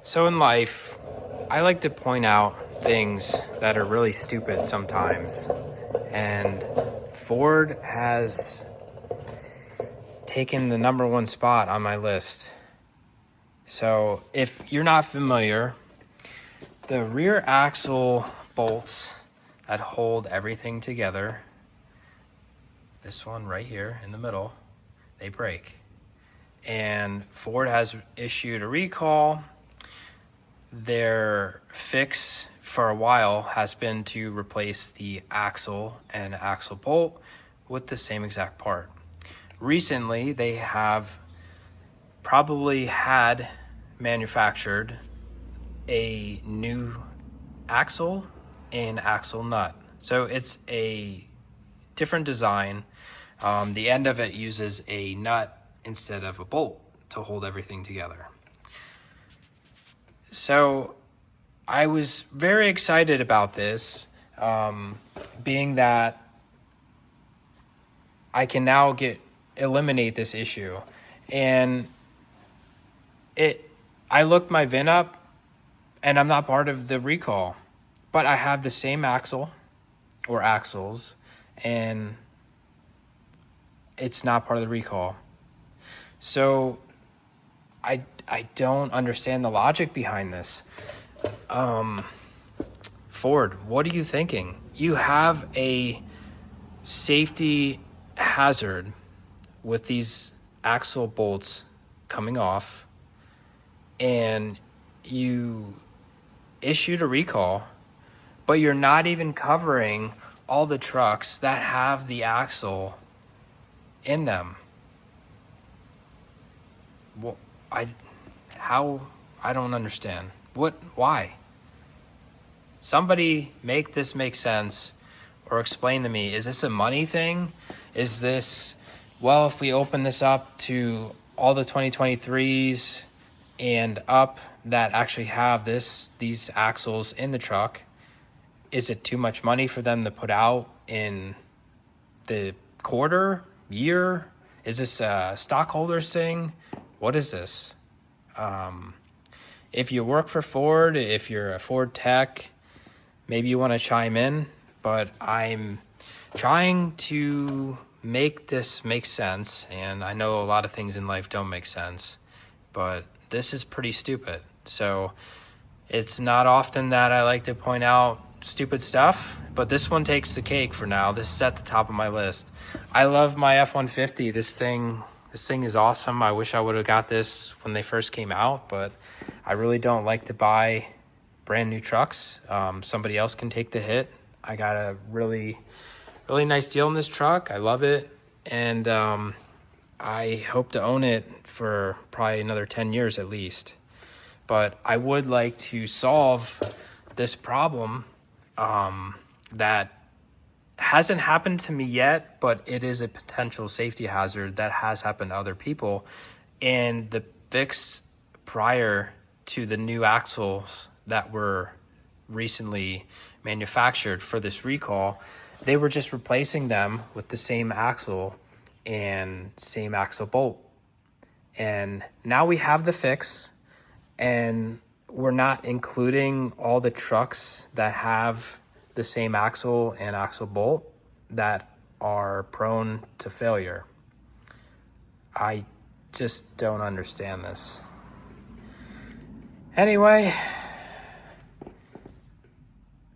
So in life, I like to point out things that are really stupid sometimes. And Ford has taken the number one spot on my list. So if you're not familiar, the rear axle bolts that hold everything together, this one right here in the middle, they break. And Ford has issued a recall. Their fix for a while has been to replace the axle and axle bolt with the same exact part. Recently, they have probably had manufactured a new axle and axle nut. So it's a different design. The end of it uses a nut instead of a bolt to hold everything together. So I was very excited about this, being that I can now eliminate this issue. And I looked my VIN up, and I'm not part of the recall, but I have the same axle or axles, and it's not part of the recall. So I don't understand the logic behind this. Ford, what are you thinking? You have a safety hazard with these axle bolts coming off, and you issued a recall, but you're not even covering all the trucks that have the axle in them. Well, I don't understand. Why? Somebody make this make sense, or explain to me, is this a money thing? Is this, well, if we open this up to all the 2023s and up that actually have these axles in the truck, is it too much money for them to put out in the year? Is this a stockholders thing? What is this? If you work for Ford, if you're a Ford tech, maybe you want to chime in, but I'm trying to make this make sense. And I know a lot of things in life don't make sense, but this is pretty stupid. So it's not often that I like to point out stupid stuff, but this one takes the cake for now. This is at the top of my list. I love my F-150. This thing is awesome. I wish I would have got this when they first came out, but I really don't like to buy brand new trucks. Somebody else can take the hit. I got a really, really nice deal in this truck. I love it. And I hope to own it for probably another 10 years at least. But I would like to solve this problem that hasn't happened to me yet, but it is a potential safety hazard that has happened to other people. And the fix prior to the new axles that were recently manufactured for this recall, they were just replacing them with the same axle and same axle bolt. And now we have the fix, and we're not including all the trucks that have the same axle and axle bolt that are prone to failure. I just don't understand this. Anyway,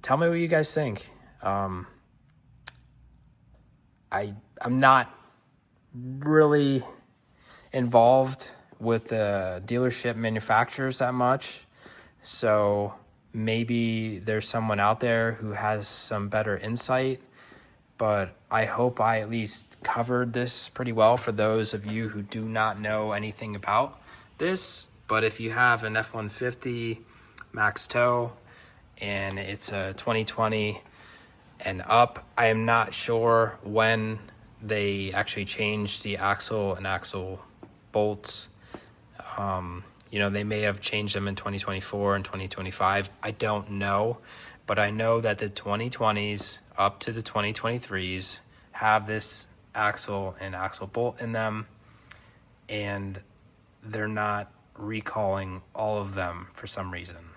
tell me what you guys think. I'm not really involved with the dealership manufacturers that much, so maybe there's someone out there who has some better insight, but I hope I at least covered this pretty well for those of you who do not know anything about this. But if you have an F-150 max tow and it's a 2020 and up, I am not sure when they actually changed the axle and axle bolts. They may have changed them in 2024 and 2025. I don't know, but I know that the 2020s up to the 2023s have this axle and axle bolt in them, and they're not recalling all of them for some reason.